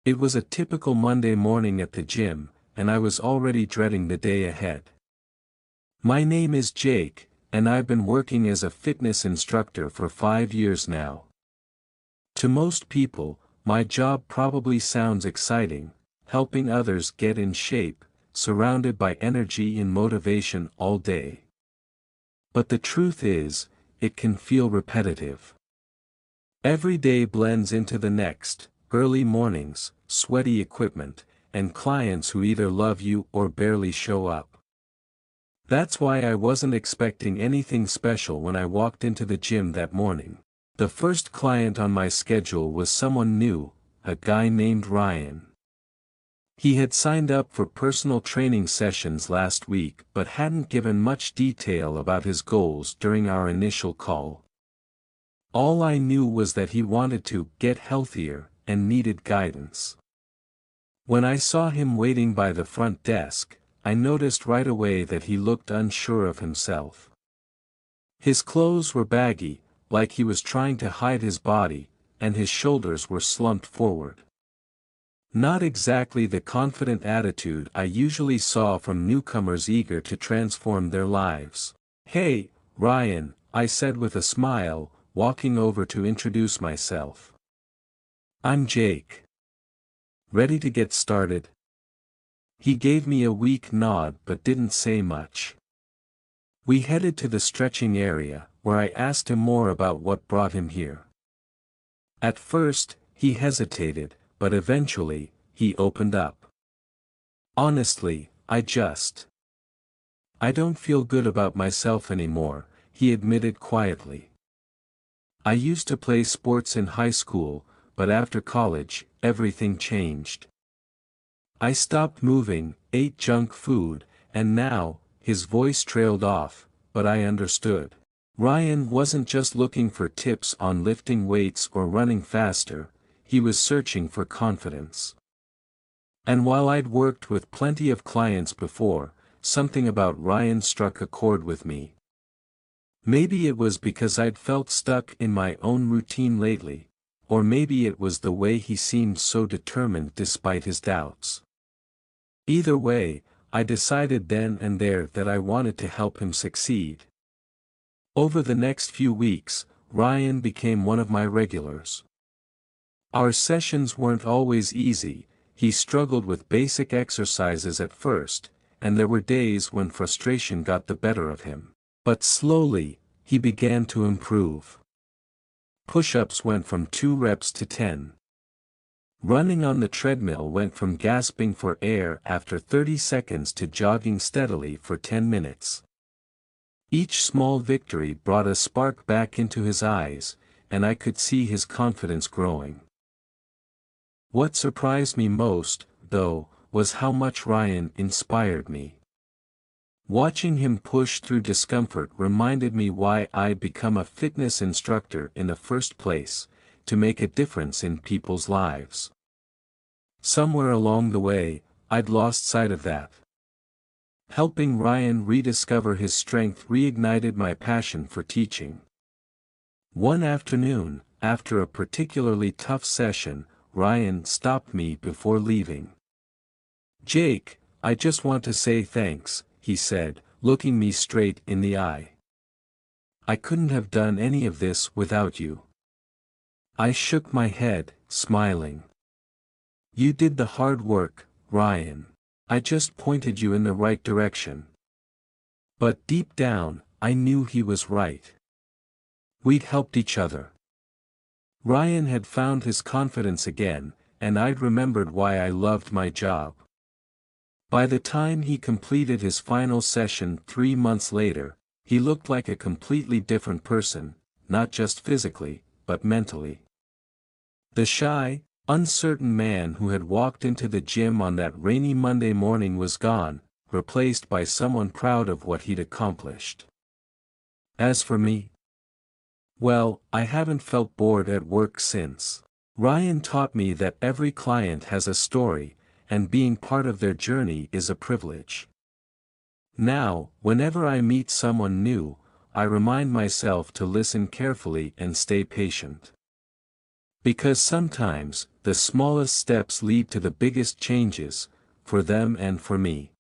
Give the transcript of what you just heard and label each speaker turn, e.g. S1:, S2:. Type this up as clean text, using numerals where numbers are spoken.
S1: It was a typical Monday morning at the gym, and I was already dreading the day ahead. My name is Jake, and I've been working as a fitness instructor for 5 years now. To most people, my job probably sounds exciting, helping others get in shape, surrounded by energy and motivation all day. But the truth is, it can feel repetitive. Every day blends into the next, early mornings, sweaty equipment, and clients who either love you or barely show up. That's why I wasn't expecting anything special when I walked into the gym that morning. The first client on my schedule was someone new, a guy named Ryan. He had signed up for personal training sessions last week but hadn't given much detail about his goals during our initial call. All I knew was that he wanted to get healthier and needed guidance. When I saw him waiting by the front desk, I noticed right away that he looked unsure of himself. His clothes were baggy, like he was trying to hide his body, and his shoulders were slumped forward. Not exactly the confident attitude I usually saw from newcomers eager to transform their lives. "Hey, Ryan," I said with a smile, walking over to introduce myself. "I'm Jake. Ready to get started?" He gave me a weak nod but didn't say much. We headed to the stretching area, where I asked him more about what brought him here. At first, he hesitated, but eventually, he opened up. "Honestly, I don't feel good about myself anymore," he admitted quietly. "I used to play sports in high school, but after college, everything changed. I stopped moving, ate junk food, and now," his voice trailed off, but I understood. Ryan wasn't just looking for tips on lifting weights or running faster, he was searching for confidence. And while I'd worked with plenty of clients before, something about Ryan struck a chord with me. Maybe it was because I'd felt stuck in my own routine lately, or maybe it was the way he seemed so determined despite his doubts. Either way, I decided then and there that I wanted to help him succeed. Over the next few weeks, Ryan became one of my regulars. Our sessions weren't always easy, he struggled with basic exercises at first, and there were days when frustration got the better of him. But slowly, he began to improve. Push-ups went from 2 reps to 10. Running on the treadmill went from gasping for air after 30 seconds to jogging steadily for 10 minutes. Each small victory brought a spark back into his eyes, and I could see his confidence growing. What surprised me most, though, was how much Ryan inspired me. Watching him push through discomfort reminded me why I'd become a fitness instructor in the first place, to make a difference in people's lives. Somewhere along the way, I'd lost sight of that. Helping Ryan rediscover his strength reignited my passion for teaching. One afternoon, after a particularly tough session, Ryan stopped me before leaving. "Jake, I just want to say thanks," he said, looking me straight in the eye. "I couldn't have done any of this without you." I shook my head, smiling. "You did the hard work, Ryan. I just pointed you in the right direction." But deep down, I knew he was right. We'd helped each other. Ryan had found his confidence again, and I'd remembered why I loved my job. By the time he completed his final session 3 months later, he looked like a completely different person, not just physically, but mentally. The shy, uncertain man who had walked into the gym on that rainy Monday morning was gone, replaced by someone proud of what he'd accomplished. As for me, well, I haven't felt bored at work since. Ryan taught me that every client has a story, and being part of their journey is a privilege. Now, whenever I meet someone new, I remind myself to listen carefully and stay patient. Because sometimes, the smallest steps lead to the biggest changes, for them and for me.